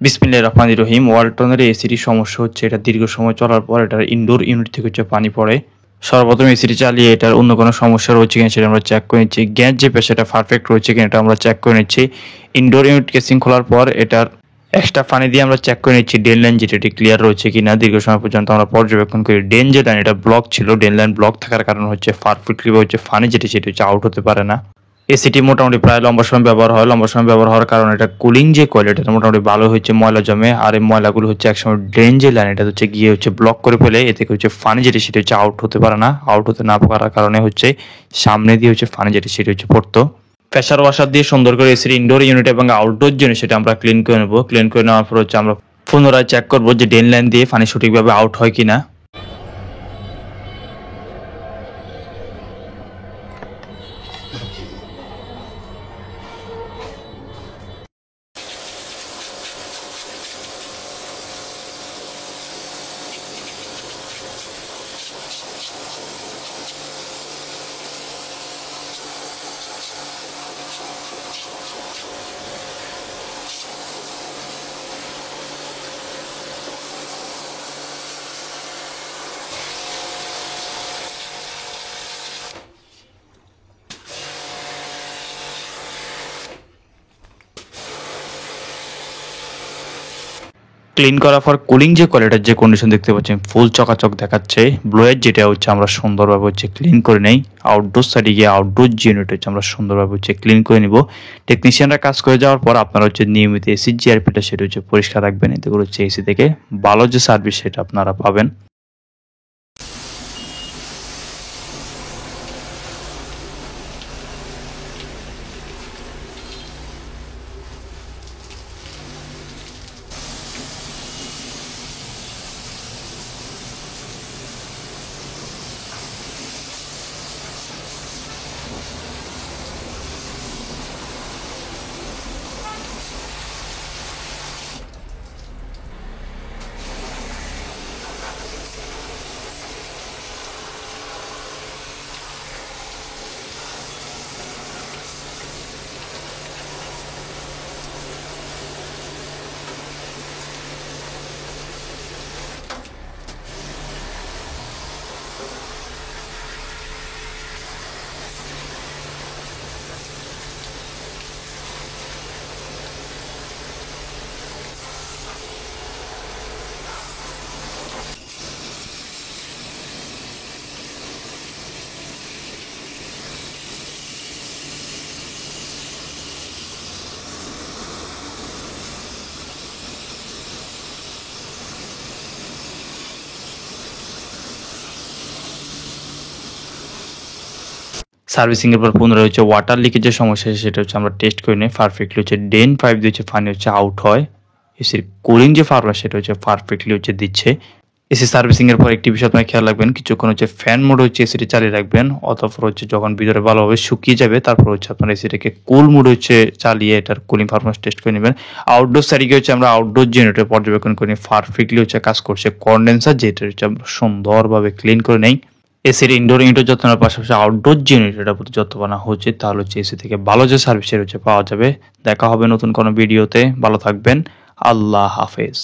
বিসমিল্লাহির রহমানির রহিম। ওয়ালটনের এসিটির সমস্যা হচ্ছে এটা দীর্ঘ সময় চলার পর এটার ইনডোর ইউনিট থেকে হচ্ছে পানি পড়ে। সর্বপ্রথম এসিটি চালিয়ে এটার অন্য কোনো সমস্যা রয়েছে কিনা সেটা আমরা চেক করে নিচ্ছি। গ্যাস যে পেশাটা পারফেক্ট রয়েছে কিনা এটা আমরা চেক করে নিচ্ছি। ইনডোর ইউনিট কেসিং খোলার পর এটার এক্সট্রা পানি দিয়ে আমরা চেক করে নিচ্ছি ড্রেন লাইন যেটা এটি ক্লিয়ার রয়েছে কিনা। দীর্ঘ সময় পর্যন্ত আমরা পর্যবেক্ষণ করি। ড্রেন যে লাইন এটা ব্লক ছিল, ড্রেন লাইন ব্লক থাকার কারণে হচ্ছে পারফেক্টলি হচ্ছে পানি যেটি সেটি হচ্ছে আউট হতে পারে না। এসিটি মোটামুটি প্রায় লম্বা সময় ব্যবহার হয়। লম্বা সময় ব্যবহার হওয়ার কারণে এটা কুলিং যে কয়েল এটা মোটামুটি ভালো হচ্ছে, ময়লা জমে। আর এই ময়লাগুলো হচ্ছে একসময় ড্রেন যে লাইন এটা হচ্ছে গিয়ে হচ্ছে ব্লক করে ফেলে। এতে হচ্ছে পানি যেটি সেটা হচ্ছে আউট হতে পারে না। আউট হতে না পারার কারণে হচ্ছে সামনে দিয়ে হচ্ছে পানি যেটি সেটি হচ্ছে পড়তো। প্রেসার ওয়াশার দিয়ে সুন্দর করে এসির ইনডোর ইউনিট এবং আউটডোর জিনিস সেটা আমরা ক্লিন করে নেবো। ক্লিন করে নেওয়ার পর হচ্ছে আমরা পুনরায় চেক করবো যে ড্রেন লাইন দিয়ে পানি সঠিকভাবে আউট হয় কিনা। ক্লিন করার পর কুলিং যে কোয়ালিটির যে কন্ডিশন দেখতে পাচ্ছেন ফুল চকাচক দেখাচ্ছে। ব্লোয়ের যেটা হচ্ছে আমরা সুন্দরভাবে হচ্ছে ক্লিন করে নেই। আউটডোর সাইডে গিয়ে আউটডোর যে ইউনিট হচ্ছে আমরা সুন্দরভাবে হচ্ছে ক্লিন করে নিব। টেকনিশিয়ানরা কাজ করে যাওয়ার পর আপনারা হচ্ছে নিয়মিত এসির জিআরপিটা সেটা হচ্ছে পরিষ্কার রাখবেন। এতে করে হচ্ছে এসি থেকে ভালো যে সার্ভিস সেটা আপনারা পাবেন। সার্ভিসিং এর পর পুনরায় হচ্ছে ওয়াটার লিকেজের সমস্যা সেটা হচ্ছে আমরা টেস্ট করে নিই। পারফেক্টলি হচ্ছে ড্রেন পাইপ দিয়ে হচ্ছে পানি হচ্ছে আউট হয়। এসির কুলিং যে ফার্মার সেটা হচ্ছে পারফেক্টলি হচ্ছে দিচ্ছে। এসি সার্ভিসিং এর পর একটি বিষয় আপনারা খেয়াল রাখবেন, কিছুক্ষণ হচ্ছে ফ্যান মোড হচ্ছে এসিটি চালিয়ে রাখবেন। অতঃপর হচ্ছে যখন ভিতরে ভালোভাবে শুকিয়ে যাবে তারপর হচ্ছে আপনার এসিটাকে কুল মোড হচ্ছে চালিয়ে এটার কুলিং পারফরম্যান্স টেস্ট করে নেবেন। আউটডোর সাইডে হচ্ছে আমরা আউটডোর জেনারেটর পর্যবেক্ষণ করে নিই। পারফেক্টলি হচ্ছে কাজ করছে। কন্ডেন্সার যেটা হচ্ছে আমরা সুন্দরভাবে ক্লিন করে নেই। এসির ইনডোর ইউনিটের যত্নের পাশাপাশি আউটডোর জেনারেটরটার প্রতি যত্নবান হচ্ছে, তাহলে হচ্ছে এসি থেকে ভালো যে সার্ভিস হচ্ছে পাওয়া যাবে। দেখা হবে নতুন কোনো ভিডিওতে। ভালো থাকবেন। আল্লাহ হাফেজ।